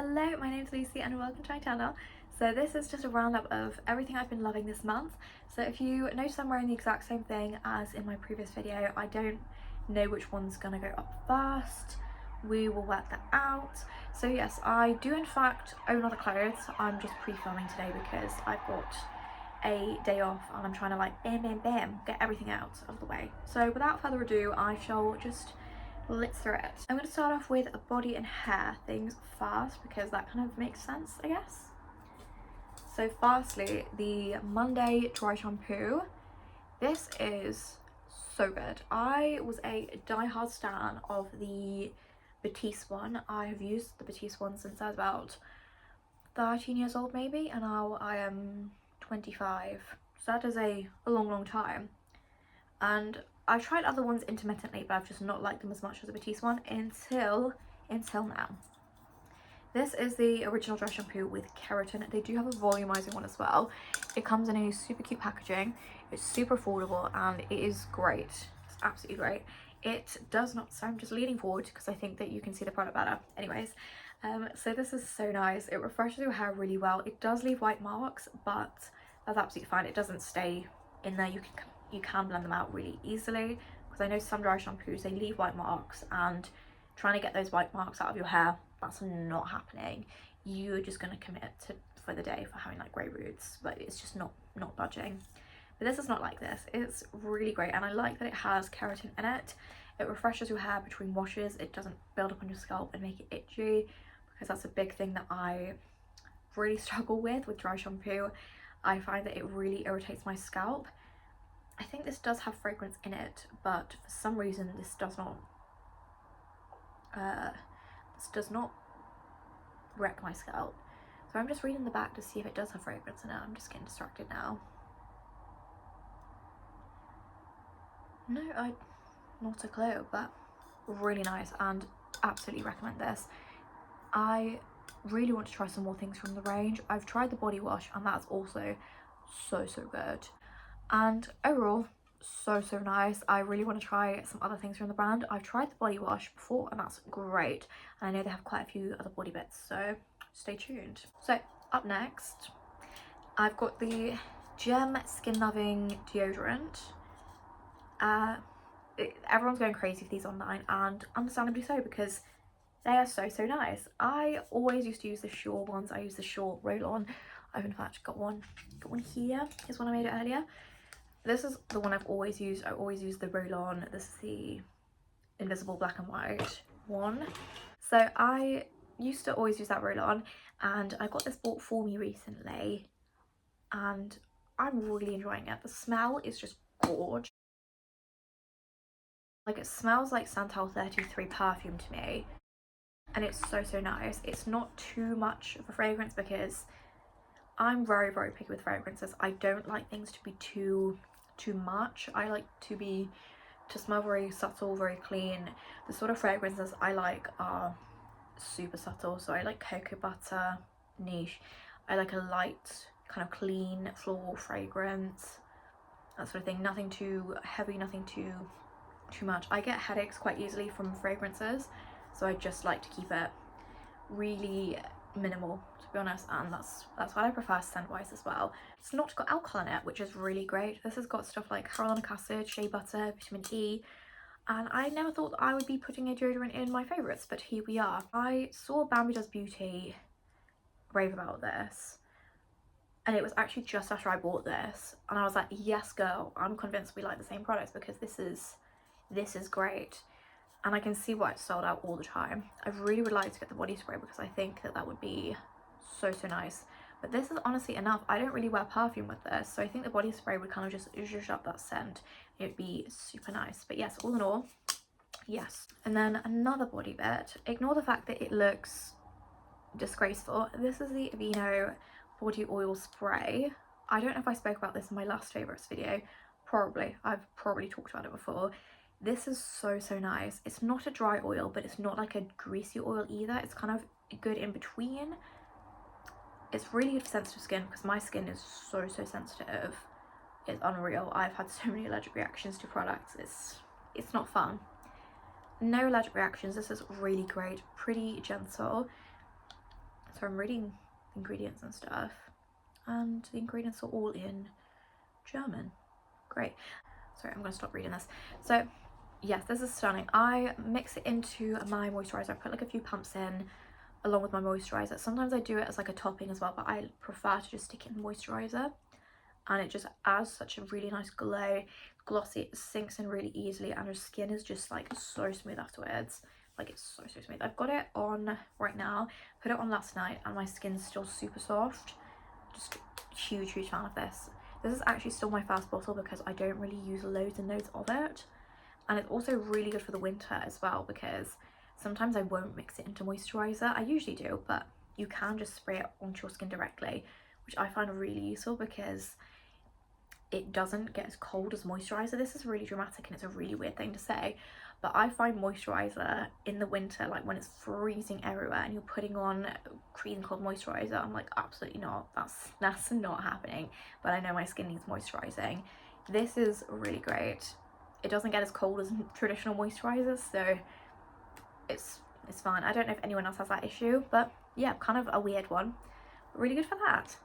Hello, my name's Lucy and welcome to my channel. So this is just a roundup of everything I've been loving this month. So if you notice I'm wearing the exact same thing as in my previous video, I don't know which one's gonna go up first. We will work that out. So yes, I do in fact own other clothes. I'm just pre-filming today because I've got a day off and I'm trying to like bam get everything out of the way. So without further ado, I shall just let's through it. I'm going to start off with body and hair things first because that kind of makes sense, I guess. So firstly, the Monday dry shampoo. This is so good. I was a die-hard stan of the Batiste one. I have used the Batiste one since I was about 13 years old maybe, and now I am 25. So that is a long time. And I've tried other ones intermittently, but I've just not liked them as much as the Batiste one until now. This is the original dry shampoo with keratin. They do have a volumizing one as well. It comes in a super cute packaging. It's super affordable and it is great. It's absolutely great. It does not, so I'm just leaning forward because I think that you can see the product better. Anyways, so this is so nice. It refreshes your hair really well. It does leave white marks, but that's absolutely fine. It doesn't stay in there. You can blend them out really easily, because I know some dry shampoos, they leave white marks, and trying to get those white marks out of your hair, that's not happening. You're just going to commit for the day for having like grey roots, but it's just not budging. But this is not like this. It's really great, and I like that it has keratin in it. It refreshes your hair between washes. It doesn't build up on your scalp and make it itchy, because that's a big thing that I really struggle with dry shampoo. I find that it really irritates my scalp. I think this does have fragrance in it, but for some reason this does not wreck my scalp. So I'm just reading the back to see if it does have fragrance in it. I'm just getting distracted now. No, not a clue, but really nice and absolutely recommend this. I really want to try some more things from the range. I've tried the body wash and that's also so good. And overall, so nice. I really want to try some other things from the brand. I've tried the body wash before and that's great, and I know they have quite a few other body bits, so stay tuned. So up next, I've got the Gem Skin Loving deodorant. Everyone's going crazy for these online, and understandably so, because they are so nice. I always used to use the Sure ones. I use the Sure roll-on. I've in fact got one here. Here's one I made it earlier. This is the one I've always used. I always use the roll-on. This is the invisible black and white one. So I used to always use that roll-on, and I got this bought for me recently, and I'm really enjoying it. The smell is just gorgeous. Like, it smells like Santal 33 perfume to me, and it's so nice. It's not too much of a fragrance because I'm very picky with fragrances. I don't like things to be too much. I like to smell very subtle, very clean. The sort of fragrances I like are super subtle. So I like cocoa butter, niche. I like a light kind of clean floral fragrance, that sort of thing. Nothing too heavy, nothing too much. I get headaches quite easily from fragrances, so I just like to keep it really minimal, to be honest, and that's what I prefer scent wise as well. It's not got alcohol in it, which is really great. This has got stuff like hyaluronic acid, shea butter, vitamin E, and I never thought I would be putting a deodorant in my favourites, but here we are. I saw Bambi Does Beauty rave about this, and it was actually just after I bought this, and I was like, yes girl, I'm convinced we like the same products, because this is great. And I can see why it's sold out all the time. I really would like to get the body spray because I think that would be so nice. But this is honestly enough. I don't really wear perfume with this, so I think the body spray would kind of just zhuzh up that scent. It would be super nice. But yes, all in all, yes. And then another body bit. Ignore the fact that it looks disgraceful. This is the Aveeno body oil spray. I don't know if I spoke about this in my last favourites video. Probably. I've probably talked about it before. This is so nice. It's not a dry oil, but it's not like a greasy oil either. It's kind of good in between. It's really good for sensitive skin, because my skin is so sensitive. It's unreal. I've had so many allergic reactions to products. It's not fun. No allergic reactions. This is really great. Pretty gentle. So I'm reading ingredients and stuff, and the ingredients are all in German. Great. Sorry, I'm gonna stop reading this. So yes, this is stunning. I mix it into my moisturizer. I put like a few pumps in along with my moisturizer. Sometimes I do it as like a topping as well, but I prefer to just stick it in moisturizer, and it just adds such a really nice glow. Glossy, it sinks in really easily, and your skin is just like so smooth afterwards. Like, it's so smooth. I've got it on right now, put it on last night, and my skin's still super soft. Just huge fan of this. This is actually still my first bottle because I don't really use loads and loads of it, and it's also really good for the winter as well, because sometimes I won't mix it into moisturizer. I usually do, but you can just spray it onto your skin directly, which I find really useful because it doesn't get as cold as moisturizer. This is really dramatic and it's a really weird thing to say, but I find moisturizer in the winter, like when it's freezing everywhere and you're putting on freezing cold moisturizer, I'm like, absolutely not, that's not happening. But I know my skin needs moisturizing. This is really great. It doesn't get as cold as traditional moisturizers, so it's fine. I don't know if anyone else has that issue, but yeah, kind of a weird one. Really good for that.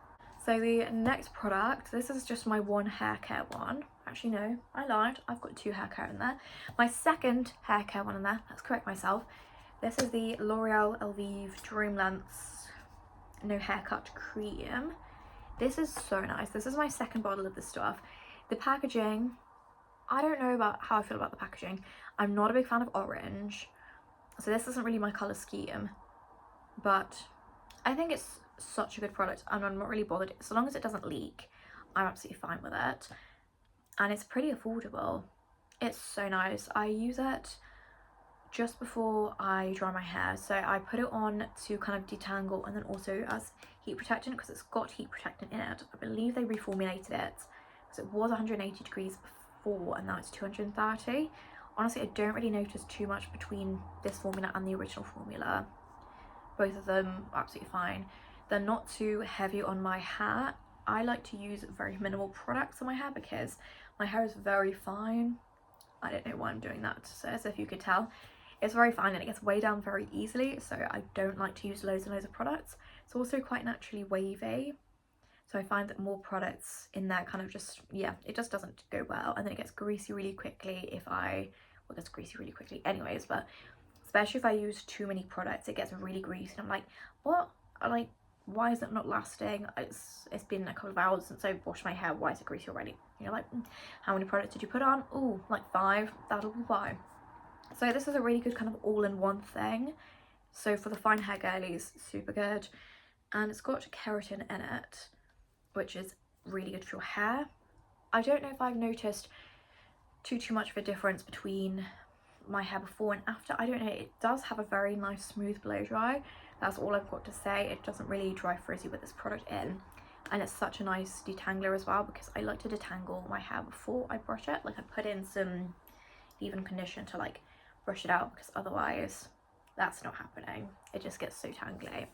So the next product, this is just my one hair care one. Actually no, I lied, I've got 2 hair care in there. My second hair care one in there, let's correct myself. This is the L'Oreal Elvive Dream Lengths No Haircut Cream. This is so nice. This is my second bottle of this stuff. The packaging, I don't know about how I feel about the packaging. I'm not a big fan of orange, so this isn't really my colour scheme, but I think it's such a good product and I'm not really bothered. So long as it doesn't leak, I'm absolutely fine with it, and it's pretty affordable. It's so nice. I use it just before I dry my hair, so I put it on to kind of detangle, and then also as heat protectant because it's got heat protectant in it. I believe they reformulated it because it was 180 degrees before and now it's 230. Honestly, I don't really notice too much between this formula and the original formula. Both of them are absolutely fine. They're not too heavy on my hair. I like to use very minimal products on my hair because my hair is very fine. I don't know why I'm doing that, so as if you could tell. It's very fine and it gets way down very easily, so I don't like to use loads and loads of products. It's also quite naturally wavy, so I find that more products in there kind of just, yeah, it just doesn't go well, and then it gets greasy really quickly well, it gets greasy really quickly anyways, but especially if I use too many products, it gets really greasy and I'm like, what? Like, why is it not lasting? It's been a couple of hours since I washed my hair, why is it greasy already? And you're like, how many products did you put on? Oh, like 5, that'll be why. So this is a really good kind of all-in-one thing. So for the fine hair girlies, super good. And it's got keratin in it, which is really good for your hair. I don't know if I've noticed too much of a difference between my hair before and after. I don't know, it does have a very nice smooth blow dry. That's all I've got to say. It doesn't really dry frizzy with this product in, and it's such a nice detangler as well because I like to detangle my hair before I brush it. Like, I put in some leave-in conditioner to like brush it out because otherwise that's not happening. It just gets so tangly.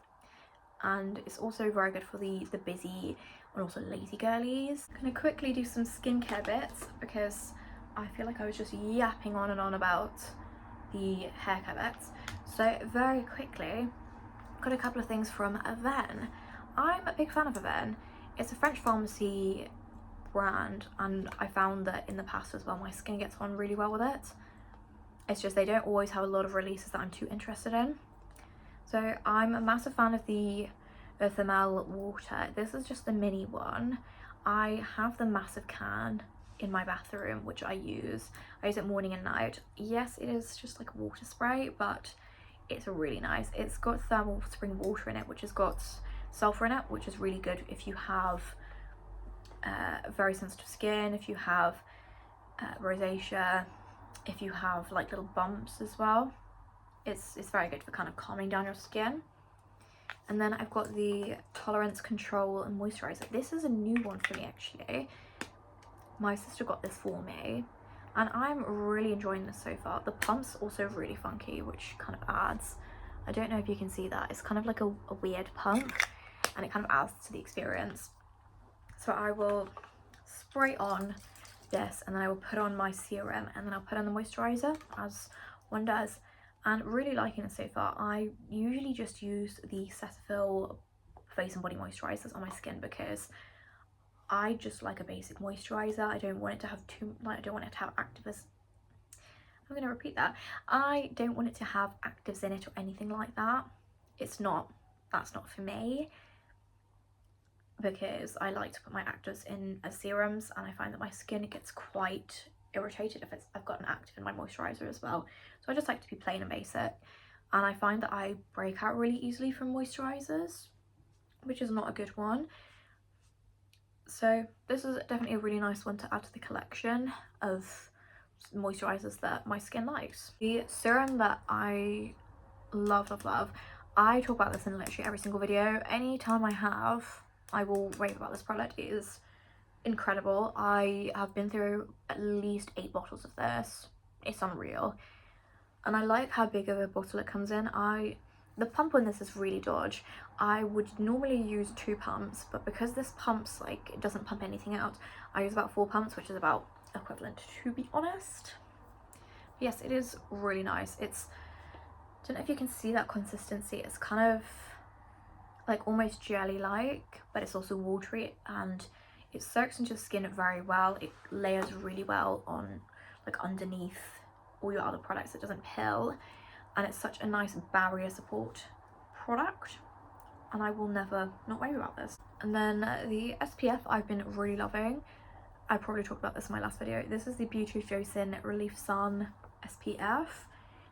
And it's also very good for the busy and also lazy girlies. I'm gonna quickly do some skincare bits because I feel like I was just yapping on and on about the hair care bits. So very quickly, got a couple of things from Avène. I'm a big fan of Avène. It's a French pharmacy brand, and I found that in the past as well my skin gets on really well with it. It's just they don't always have a lot of releases that I'm too interested in. So I'm a massive fan of the Thermal water. This is just the mini one. I have the massive can in my bathroom, which I use it morning and night. Yes, it is just like water spray, but it's really nice. It's got thermal spring water in it, which has got sulfur in it, which is really good if you have very sensitive skin, if you have rosacea, if you have like little bumps as well. It's very good for kind of calming down your skin. And then I've got the Tolerance Control and Moisturizer. This is a new one for me actually. My sister got this for me and I'm really enjoying this so far. The pump's also really funky, which kind of adds, I don't know if you can see that, it's kind of like a weird pump and it kind of adds to the experience. So I will spray on this and then I will put on my serum and then I'll put on the moisturizer as one does. and really liking it so far. I usually just use the Cetaphil face and body moisturizers on my skin because I just like a basic moisturizer. I don't want it to have I don't want it to have actives. I'm gonna repeat that. I don't want it to have actives in it or anything like that. That's not for me, because I like to put my actives in as serums, and I find that my skin gets quite irritated if I've got an active in my moisturizer as well. So I just like to be plain and basic, and I find that I break out really easily from moisturizers, which is not a good one. So this is definitely a really nice one to add to the collection of moisturizers that my skin likes. The serum that I love, I talk about this in literally every single video. Anytime I will rave about this product. It is incredible. I have been through at least 8 bottles of this. It's unreal. And I like how big of a bottle it comes in. The pump on this is really dodgy. I would normally use 2 pumps, but because this pumps, like, it doesn't pump anything out, I use about 4 pumps, which is about equivalent, to be honest. Yes, it is really nice. I don't know if you can see that consistency. It's kind of like almost jelly-like, but it's also watery, and it soaks into your skin very well. It layers really well on, like, underneath all your other products. It doesn't pill, and it's such a nice barrier support product, and I will never not worry about this. And then the SPF I've been really loving. I probably talked about this in my last video. This is the Beauty of Joseon Relief Sun SPF.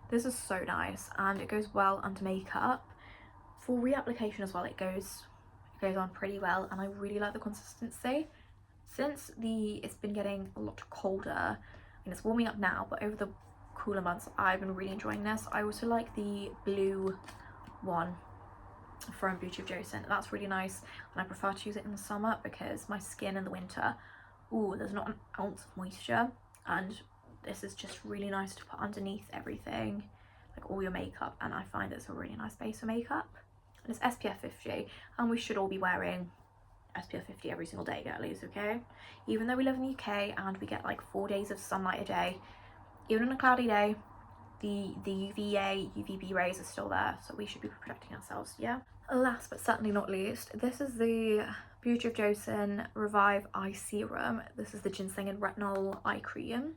This is so nice, and it goes well under makeup. For reapplication as well, it goes on pretty well, and I really like the consistency. Since it's been getting a lot colder, and it's warming up now, but over the cooler months I've been really enjoying this. I also like the blue one from Beauty of Joseon. That's really nice, and I prefer to use it in the summer because my skin in the winter, there's not an ounce of moisture, and this is just really nice to put underneath everything, like all your makeup, and I find it's a really nice base for makeup. And it's SPF 50, and we should all be wearing SPF 50 every single day, girlies, okay? Even though we live in the UK and we get like 4 days of sunlight a day, even on a cloudy day, the UVA, UVB rays are still there, so we should be protecting ourselves, yeah? Last but certainly not least, this is the Beauty of Joseon Revive Eye Serum. This is the ginseng and retinol eye cream.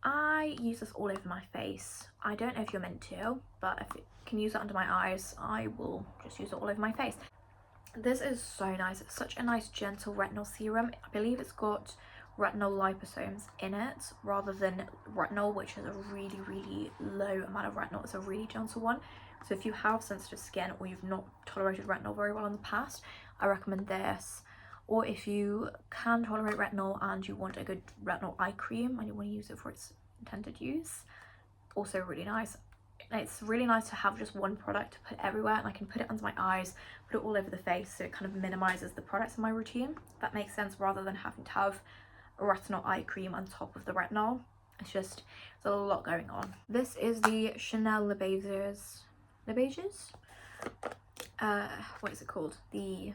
I use this all over my face. I don't know if you're meant to, but if you can use it under my eyes, I will just use it all over my face. This is so nice. It's such a nice gentle retinol serum. I believe it's got retinol liposomes in it rather than retinol, which is a really, really low amount of retinol. It's a really gentle one. So if you have sensitive skin or you've not tolerated retinol very well in the past, I recommend this. Or if you can tolerate retinol and you want a good retinol eye cream and you want to use it for its intended use, also really nice. It's really nice to have just one product to put everywhere, and I can put it under my eyes, put it all over the face, so it kind of minimizes the products in my routine. If that makes sense, rather than having to have a retinol eye cream on top of the retinol. There's a lot going on. This is the Chanel Le Beige, what is it called? The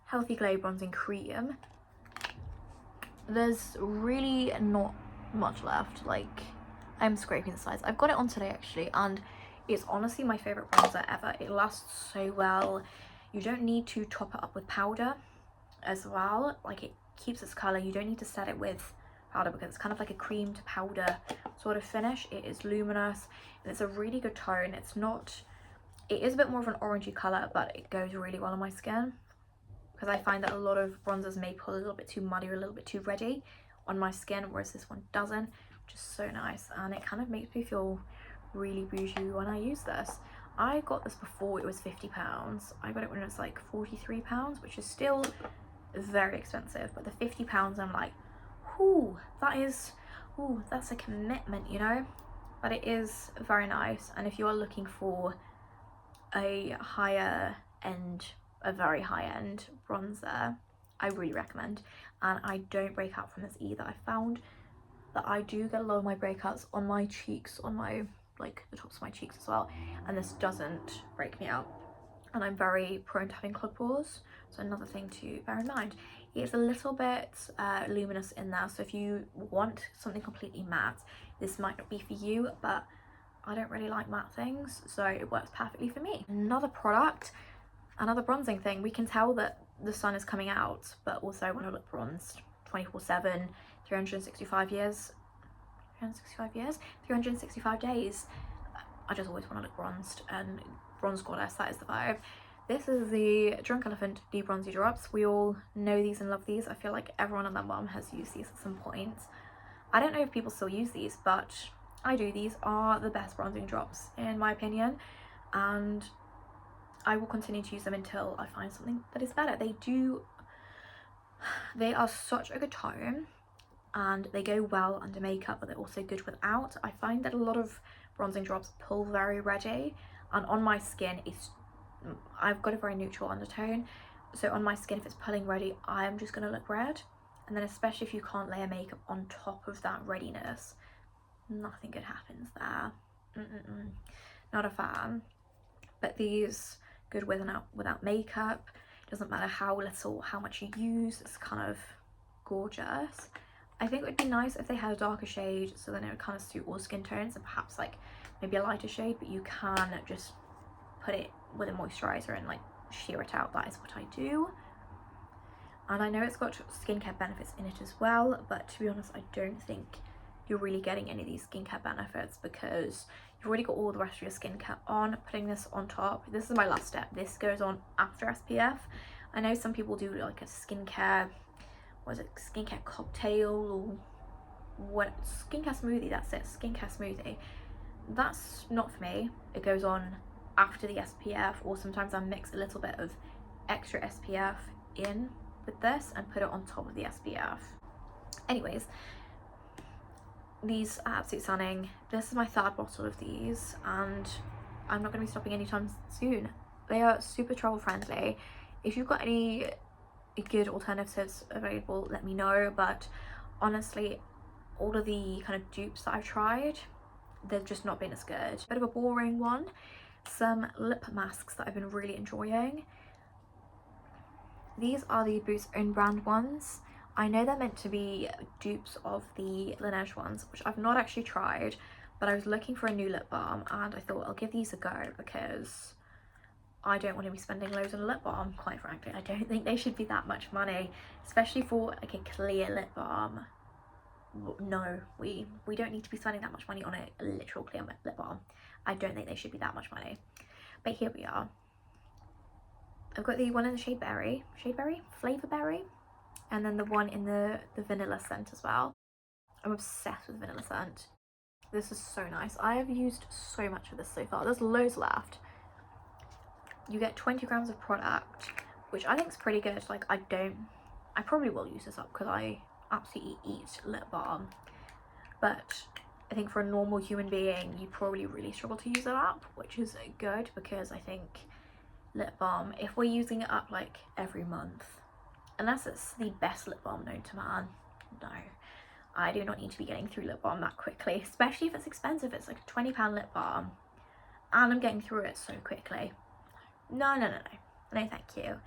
Healthy Glow Bronzing Cream. There's really not much left. Like, I'm scraping the sides. I've got it on today actually, and it's honestly my favorite bronzer ever. It lasts so well. You don't need to top it up with powder as well. Like, it keeps its color. You don't need to set it with powder because it's kind of like a cream to powder sort of finish. It is luminous and it's a really good tone. It is a bit more of an orangey color, but it goes really well on my skin, because I find that a lot of bronzers may pull a little bit too muddy or a little bit too reddy on my skin, whereas this one doesn't, which is so nice, and it kind of makes me feel really bougie when I use this. I got this before it was £50. I got it when it was like £43, which is still very expensive, but the £50 I'm like, that's a commitment, you know? But it is very nice, and if you are looking for a very high-end bronzer, I really recommend. And I don't break out from this either. I found that I do get a lot of my breakouts on my cheeks, on my, like, the tops of my cheeks as well, and this doesn't break me out, and I'm very prone to having clog pores, so another thing to bear in mind. It's a little bit luminous in there, so if you want something completely matte, this might not be for you, but I don't really like matte things, so it works perfectly for me. Another product, another bronzing thing. We can tell that the sun is coming out, but also want to look bronzed 24/7, 365 years, 365 days. I just always want to look bronzed, and bronze goddess, that is the vibe. This is the Drunk Elephant De-Bronzy Drops. We all know these and love these. I feel like everyone and their mum has used these at some point. I don't know if people still use these, but I do. These are the best bronzing drops in my opinion, and I will continue to use them until I find something that is better. They are such a good tone, and they go well under makeup, but they're also good without. I find that a lot of bronzing drops pull very reddy, and on my skin I've got a very neutral undertone, so on my skin if it's pulling reddy, I'm just gonna look red. And then especially if you can't layer makeup on top of that readiness, nothing good happens there. Not a fan. But these, good with and without makeup. Doesn't matter how little, how much you use, it's kind of gorgeous. I think it would be nice if they had a darker shade, so then it would kind of suit all skin tones, and perhaps like maybe a lighter shade, but you can just put it with a moisturizer and like sheer it out. That is what I do. And I know it's got skincare benefits in it as well, but to be honest, I don't think you're really getting any of these skincare benefits because you've already got all the rest of your skincare on. Putting this on top, this is my last step. This goes on after SPF. I know some people do like a skincare, skincare cocktail or what, skincare smoothie, that's it, skincare smoothie. That's not for me. It goes on after the SPF, or sometimes I mix a little bit of extra SPF in with this and put it on top of the SPF. Anyways, these are absolutely stunning. This is my third bottle of these, and I'm not going to be stopping anytime soon. They are super travel friendly. If you've got any good alternatives available, let me know, but honestly, all of the kind of dupes that I've tried, they've just not been as good. Bit of a boring one. Some lip masks that I've been really enjoying. These are the Boots own brand ones. I know they're meant to be dupes of the Laneige ones, which I've not actually tried, but I was looking for a new lip balm and I thought I'll give these a go because I don't want to be spending loads on a lip balm, quite frankly. I don't think they should be that much money, especially for like a clear lip balm. No, we don't need to be spending that much money on a literal clear lip balm. I don't think they should be that much money. But here we are. I've got the one in the Flavor Berry, and then the one in the vanilla scent as well. I'm obsessed with vanilla scent. This is so nice. I have used so much of this so far. There's loads left. You get 20 grams of product, which I think is pretty good. Like I probably will use this up because I absolutely eat lip balm, but I think for a normal human being you probably really struggle to use it up, which is good because I think lip balm, if we're using it up like every month, unless it's the best lip balm known to man, no, I do not need to be getting through lip balm that quickly, especially if it's expensive. It's like a £20 lip balm and I'm getting through it so quickly. No thank you.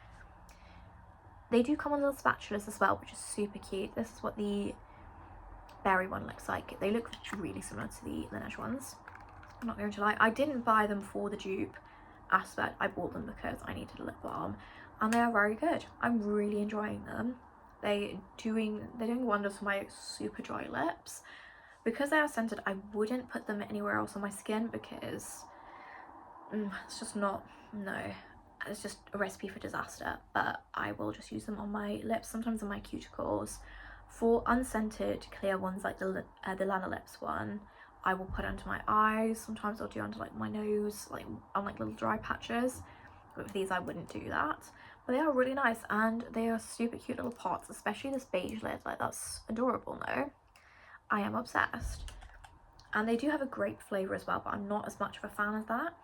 They do come on little spatulas as well, which is super cute. This is what the berry one looks like. They look really similar to the Laneige ones, I'm not going to lie. I didn't buy them for the dupe aspect, I bought them because I needed a lip balm, and they are very good. I'm really enjoying them. They're doing wonders for my super dry lips. Because they are scented, I wouldn't put them anywhere else on my skin because it's just not, no, it's just a recipe for disaster. But I will just use them on my lips, sometimes on my cuticles. For unscented clear ones like the Lana Lips one, I will put it under my eyes. Sometimes I'll do under like my nose, like on like little dry patches. But with these I wouldn't do that. But they are really nice and they are super cute little pots, especially this beige lid. Like that's adorable, no? I am obsessed. And they do have a grape flavour as well, but I'm not as much of a fan of that.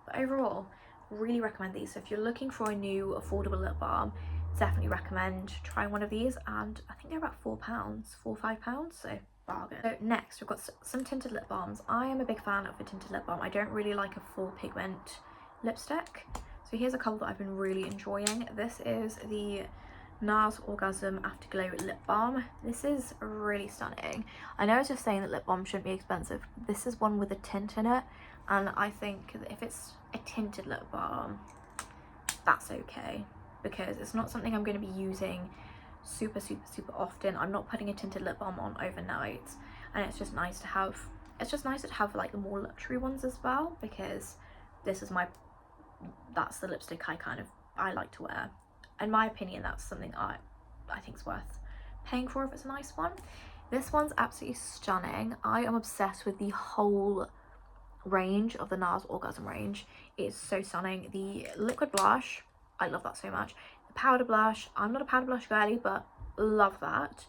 But overall, really recommend these. So if you're looking for a new affordable lip balm, definitely recommend trying one of these. And I think they're about £4, £4 or £5, so bargain. So next we've got some tinted lip balms. I am a big fan of a tinted lip balm. I don't really like a full pigment lipstick. So here's a couple that I've been really enjoying. This is the NARS Orgasm Afterglow Lip Balm. This is really stunning. I know I was just saying that lip balm shouldn't be expensive. This is one with a tint in it, and I think that if it's a tinted lip balm, that's okay, because it's not something I'm going to be using super often. I'm not putting a tinted lip balm on overnight, and it's just nice to have, like the more luxury ones as well, because this is that's the lipstick I like to wear. In my opinion, that's something I think is worth paying for if it's a nice one. This one's absolutely stunning. I am obsessed with the whole range of the NARS Orgasm range. It's so stunning. The liquid blush, I love that so much. The powder blush, I'm not a powder blush girly, but love that.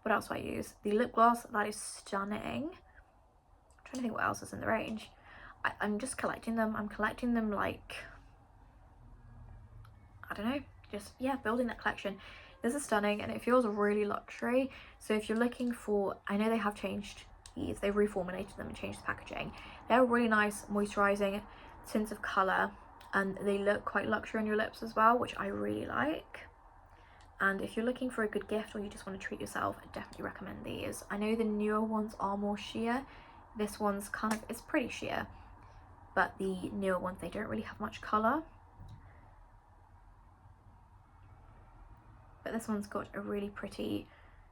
What else do I use? The lip gloss, that is stunning. I'm trying to think what else is in the range. I'm just collecting them. I'm collecting them like, I don't know, just, yeah, building that collection. This is stunning and it feels really luxury. So if you're looking for, I know they have changed these, they've reformulated them and changed the packaging. They're really nice moisturizing tints of color, and they look quite luxury on your lips as well, which I really like. And if you're looking for a good gift or you just want to treat yourself, I definitely recommend these. I know the newer ones are more sheer. This one's kind of, it's pretty sheer, but the newer ones, they don't really have much color. But this one's got a really pretty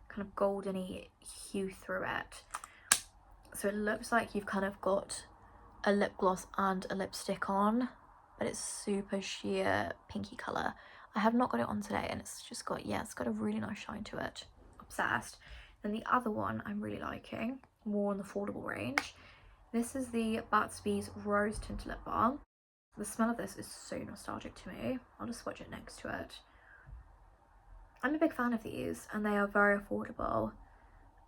kind of goldeny hue through it. So it looks like you've kind of got a lip gloss and a lipstick on, but it's super sheer pinky colour. I have not got it on today, and it's just got, yeah, it's got a really nice shine to it. Obsessed. Then the other one I'm really liking, more in the affordable range. This is the Burt's Bees Rose Tinted Lip Balm. The smell of this is so nostalgic to me. I'll just swatch it next to it. I'm a big fan of these, and they are very affordable,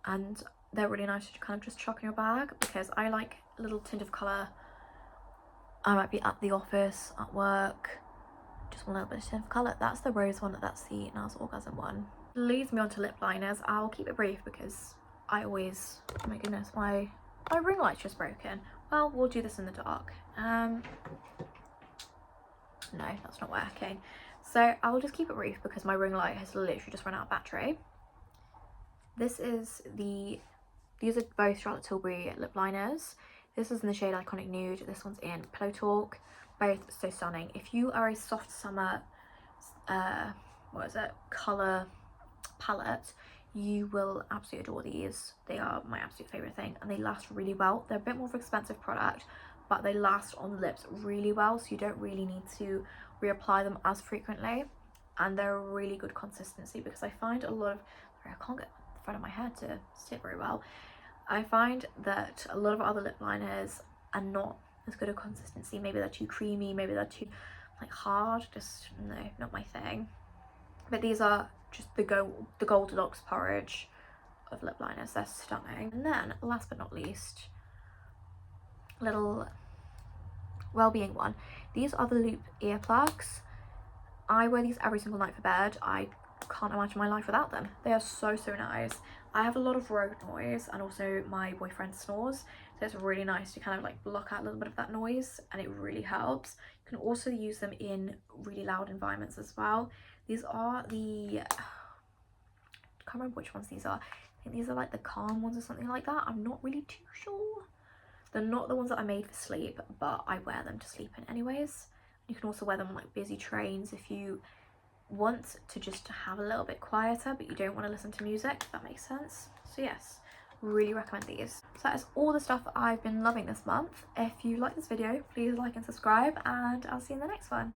and they're really nice to kind of just chuck in your bag, because I like a little tint of colour. I might be at the office, at work, just want a little bit of tint of colour. That's the rose one, that's the NARS Orgasm one. Leads me on to lip liners. I'll keep it brief because I always, oh my goodness, my ring light's just broken. Well, we'll do this in the dark. No, that's not working. So I'll just keep it brief because my ring light has literally just run out of battery. This is these are both Charlotte Tilbury lip liners. This is in the shade Iconic Nude. This one's in Pillow Talk. Both so stunning. If you are a soft summer, colour palette, you will absolutely adore these. They are my absolute favourite thing, and they last really well. They're a bit more of an expensive product, but they last on the lips really well, so you don't really need to reapply them as frequently, and they're a really good consistency, because I find a lot of, sorry, I can't get the front of my hair to sit very well. I find that a lot of other lip liners are not as good a consistency. Maybe they're too creamy, maybe they're too like hard, just no, not my thing. But these are just the Goldilocks porridge of lip liners. They're stunning. And then last but not least, little well-being one. These are the Loop earplugs. I wear these every single night for bed. I can't imagine my life without them. They are so nice. I have a lot of road noise, and also my boyfriend snores, so it's really nice to kind of like block out a little bit of that noise, and it really helps. You can also use them in really loud environments as well. These are the, I can't remember which ones these are. I think these are like the Calm ones or something like that. I'm not really too sure. They're not the ones that I made for sleep, but I wear them to sleep in anyways. You can also wear them on like busy trains if you want to just have a little bit quieter, but you don't want to listen to music, if that makes sense. So yes, really recommend these. So that is all the stuff that I've been loving this month. If you like this video, please like and subscribe, and I'll see you in the next one.